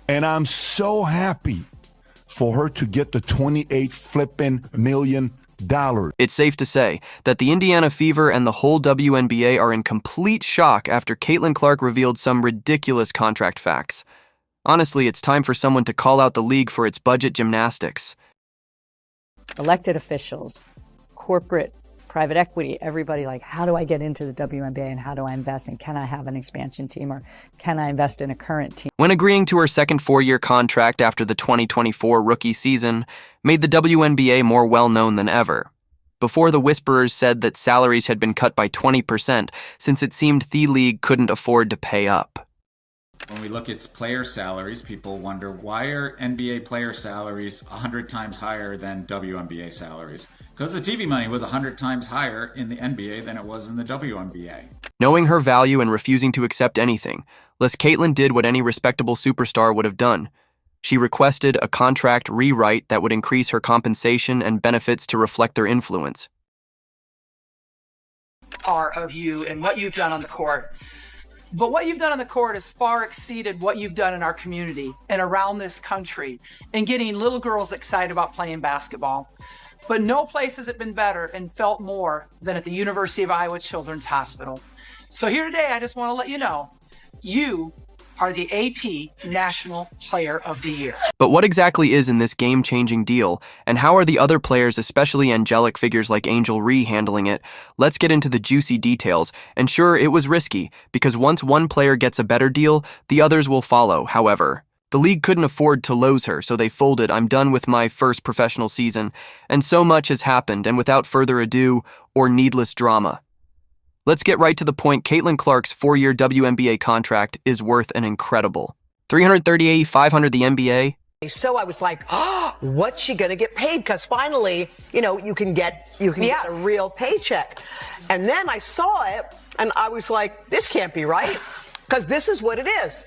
And I'm so happy for her to get the $28 flipping million. It's safe to say that the Indiana Fever and the whole WNBA are in complete shock after Caitlin Clark revealed some ridiculous contract facts. Honestly, it's time for someone to call out the league for its budget gymnastics. Elected officials, corporate, private equity, everybody like, how do I get into the WNBA and how do I invest? And can I have an expansion team or can I invest in a current team? When agreeing to her second four-year contract after the 2024 rookie season made the WNBA more well-known than ever. Before, the whisperers said that salaries had been cut by 20% since it seemed the league couldn't afford to pay up. When we look at player salaries, people wonder, why are NBA player salaries 100 times higher than WNBA salaries? Because the TV money was 100 times higher in the NBA than it was in the WNBA. Knowing her value and refusing to accept anything, Les Caitlin did what any respectable superstar would have done. She requested a contract rewrite that would increase her compensation and benefits to reflect their influence. Of you and what you've done on the court. But what you've done on the court has far exceeded what you've done in our community and around this country and getting little girls excited about playing basketball. But no place has it been better and felt more than at the University of Iowa Children's Hospital. So here today, I just want to let you know, you are the AP National Player of the Year. But what exactly is in this game-changing deal, and how are the other players, especially angelic figures like Angel Ree, handling it? Let's get into the juicy details. And sure, it was risky, because once one player gets a better deal, the others will follow. However, the league couldn't afford to lose her, so they folded. I'm done with my first professional season. And so much has happened, and without further ado, or needless drama, let's get right to the point. Caitlin Clark's four-year WNBA contract is worth an incredible $338,500 the NBA. So I was like, oh, what's she going to get paid? Because finally, you can get a real paycheck. And then I saw it and I was like, this can't be right. Because this is what it is.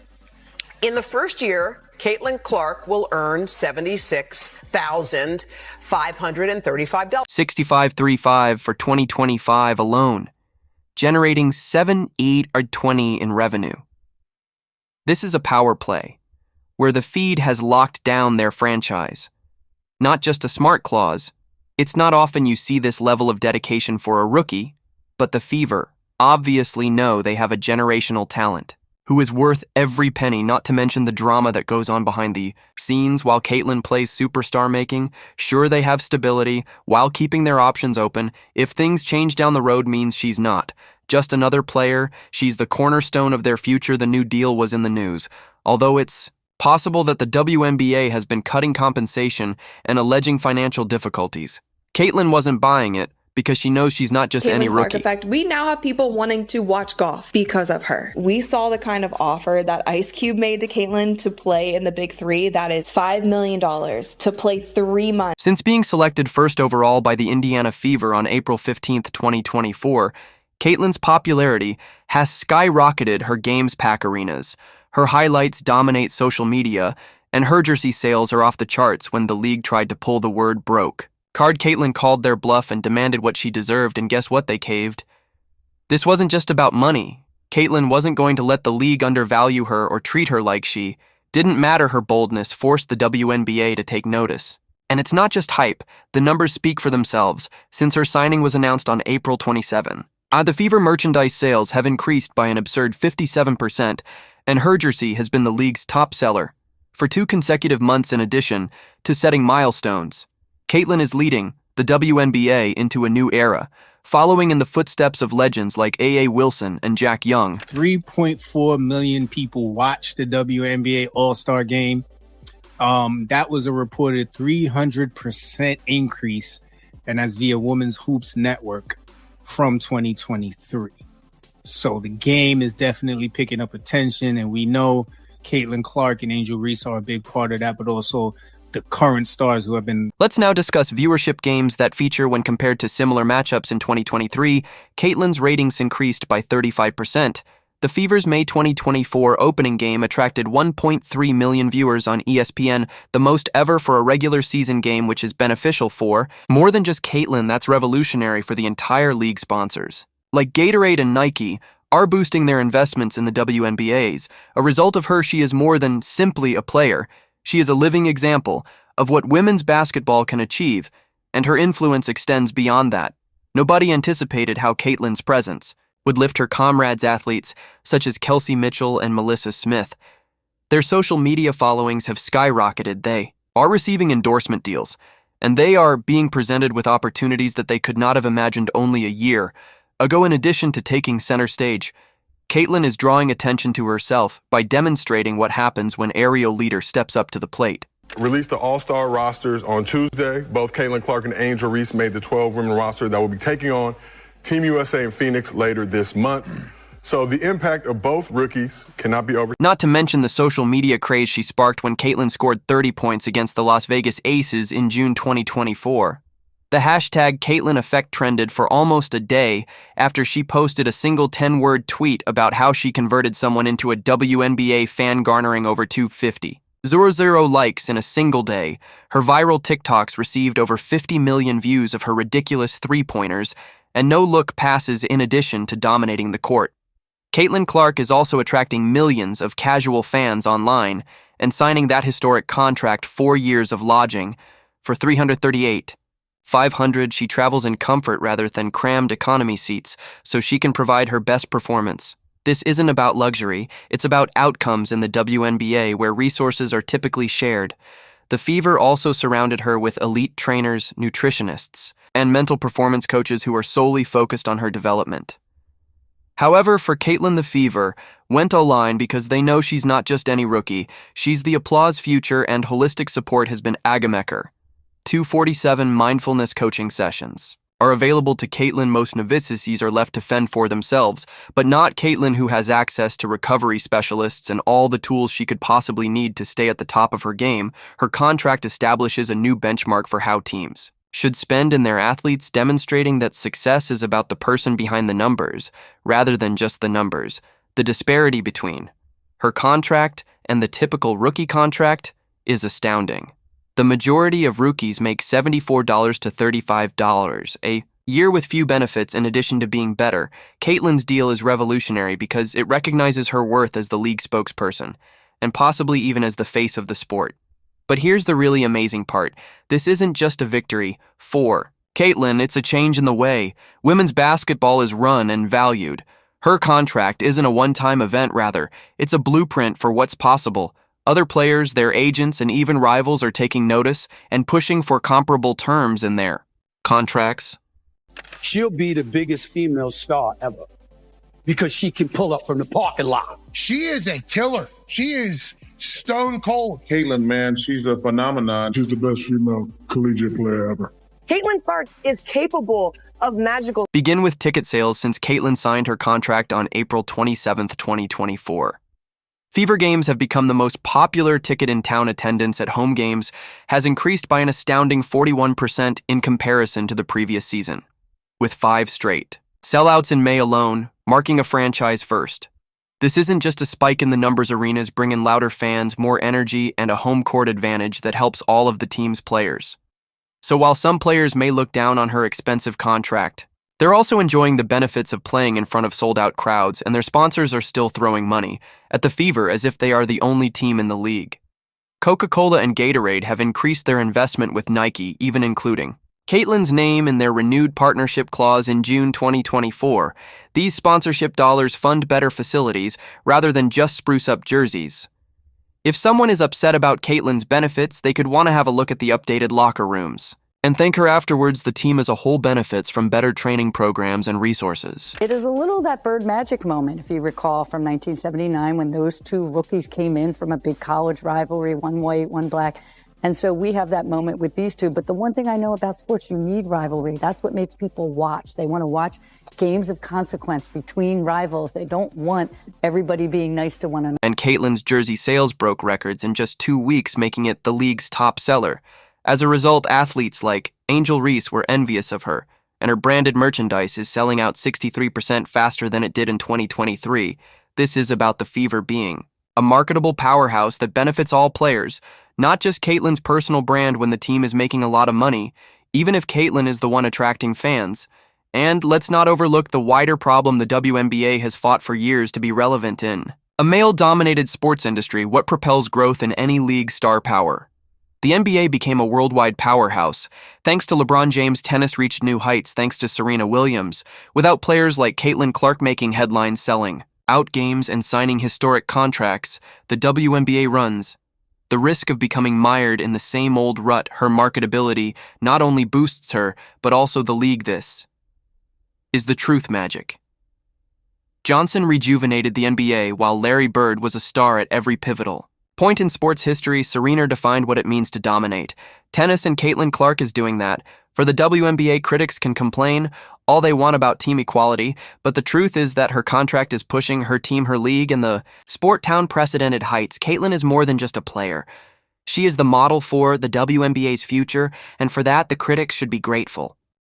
In the first year, Caitlin Clark will earn $76,535. $65,350 for 2025 alone, generating 7, 8, or 20 in revenue. This is a power play, where the feed has locked down their franchise. Not just a smart clause. It's not often you see this level of dedication for a rookie, but the Fever obviously know they have a generational talent who is worth every penny, not to mention the drama that goes on behind the scenes while Caitlin plays superstar making. Sure, they have stability while keeping their options open. If things change down the road, means she's not just another player. She's the cornerstone of their future. The new deal was in the news, although it's possible that the WNBA has been cutting compensation and alleging financial difficulties. Caitlin wasn't buying it, because she knows she's not just any rookie. In fact, we now have people wanting to watch golf because of her. We saw the kind of offer that Ice Cube made to Caitlin to play in the Big Three. That is $5 million to play 3 months. Since being selected first overall by the Indiana Fever on April 15th, 2024, Caitlin's popularity has skyrocketed her games pack arenas. Her highlights dominate social media, and her jersey sales are off the charts when the league tried to pull the word broke. Card Caitlin called their bluff and demanded what she deserved, and guess what? They caved. This wasn't just about money. Caitlin wasn't going to let the league undervalue her or treat her like she didn't matter. Her boldness forced the WNBA to take notice. And it's not just hype. The numbers speak for themselves since her signing was announced on April 27. The Fever merchandise sales have increased by an absurd 57%, and her jersey has been the league's top seller for 2 consecutive months in addition to setting milestones. Caitlin is leading the WNBA into a new era, following in the footsteps of legends like A.A. Wilson and Jack Young. 3.4 million people watched the WNBA All-Star Game. That was a reported 300% increase, and that's via Women's Hoops Network from 2023. So the game is definitely picking up attention, and we know Caitlin Clark and Angel Reese are a big part of that, but also the current stars who have been... Let's now discuss viewership games that feature when compared to similar matchups in 2023. Caitlin's ratings increased by 35%. The Fever's May 2024 opening game attracted 1.3 million viewers on ESPN, the most ever for a regular season game, which is beneficial for more than just Caitlin. That's revolutionary for the entire league sponsors. Like Gatorade and Nike, are boosting their investments in the WNBAs. A result of her, she is more than simply a player. She is a living example of what women's basketball can achieve, and her influence extends beyond that. Nobody anticipated how Caitlin's presence would lift her comrades athletes such as Kelsey Mitchell and Melissa Smith. Their social media followings have skyrocketed. They are receiving endorsement deals, and they are being presented with opportunities that they could not have imagined only a year ago. In addition to taking center stage, Caitlin is drawing attention to herself by demonstrating what happens when aerial leader steps up to the plate. Released the all-star rosters on Tuesday. Both Caitlin Clark and Angel Reese made the 12-women roster that will be taking on Team USA in Phoenix later this month. So the impact of both rookies cannot be over. Not to mention the social media craze she sparked when Caitlin scored 30 points against the Las Vegas Aces in June 2024. The hashtag Caitlin Effect trended for almost a day after she posted a single 10-word tweet about how she converted someone into a WNBA fan, garnering over 250,000 likes in a single day. Her viral TikToks received over 50 million views of her ridiculous three-pointers and no-look passes, in addition to dominating the court. Caitlin Clark is also attracting millions of casual fans online and signing that historic contract, 4 years of lodging for $338,500. She travels in comfort rather than crammed economy seats so she can provide her best performance. This isn't about luxury, it's about outcomes in the WNBA, where resources are typically shared. The Fever also surrounded her with elite trainers, nutritionists, and mental performance coaches who are solely focused on her development. However, for Caitlin, the Fever went all line because they know she's not just any rookie. She's the applause future, and holistic support has been Agamecker. 247 mindfulness coaching sessions are available to Caitlin. Most novices are left to fend for themselves, but not Caitlin, who has access to recovery specialists and all the tools she could possibly need to stay at the top of her game. Her contract establishes a new benchmark for how teams should spend in their athletes, demonstrating that success is about the person behind the numbers rather than just the numbers. The disparity between her contract and the typical rookie contract is astounding. The majority of rookies make $74 to $35 a year with few benefits in addition to being better. Caitlin's deal is revolutionary because it recognizes her worth as the league spokesperson and possibly even as the face of the sport. But here's the really amazing part. This isn't just a victory for Caitlin, it's a change in the way women's basketball is run and valued. Her contract isn't a one-time event, rather, it's a blueprint for what's possible. Other players, their agents, and even rivals are taking notice and pushing for comparable terms in their contracts. She'll be the biggest female star ever because she can pull up from the parking lot. She is a killer. She is stone cold. Caitlin, man, she's a phenomenon. She's the best female collegiate player ever. Caitlin Clark is capable of magical. Begin with ticket sales since Caitlin signed her contract on April 27, 2024. Fever games have become the most popular ticket in town. Attendance at home games has increased by an astounding 41% in comparison to the previous season, with 5 straight sellouts in May alone, marking a franchise first. This isn't just a spike in the numbers. Arenas bring in louder fans, more energy, and a home court advantage that helps all of the team's players. So while some players may look down on her expensive contract, they're also enjoying the benefits of playing in front of sold-out crowds, and their sponsors are still throwing money at the Fever as if they are the only team in the league. Coca-Cola and Gatorade have increased their investment with Nike, even including Caitlin's name in their renewed partnership clause in June 2024. These sponsorship dollars fund better facilities rather than just spruce up jerseys. If someone is upset about Caitlin's benefits, they could want to have a look at the updated locker rooms and thank her afterwards. The team as a whole benefits from better training programs and resources. It is a little that Bird Magic moment, if you recall, from 1979 when those two rookies came in from a big college rivalry, one white, one black. And so we have that moment with these two. But the one thing I know about sports, you need rivalry. That's what makes people watch. They want to watch games of consequence between rivals. They don't want everybody being nice to one another. And Caitlin's jersey sales broke records in just 2 weeks, making it the league's top seller. As a result, athletes like Angel Reese were envious of her, and her branded merchandise is selling out 63% faster than it did in 2023. This is about the Fever being a marketable powerhouse that benefits all players, not just Caitlin's personal brand. When the team is making a lot of money, even if Caitlin is the one attracting fans, And let's not overlook the wider problem the WNBA has fought for years to be relevant in. A male-dominated sports industry, what propels growth in any league star power? The NBA became a worldwide powerhouse. Thanks to LeBron James, tennis reached new heights thanks to Serena Williams. Without players like Caitlin Clark making headlines, selling out games and signing historic contracts, the WNBA runs the risk of becoming mired in the same old rut. Her marketability not only boosts her, but also the league. This is the truth magic. Johnson rejuvenated the NBA while Larry Bird was a star at every pivotal point in sports history. Serena defined what it means to dominate. Tennis and Caitlin Clark is doing that. For the WNBA, critics can complain all they want about team equality, but the truth is that her contract is pushing her team, her league, and the sport to unprecedented heights. Caitlin is more than just a player. She is the model for the WNBA's future, and for that, the critics should be grateful.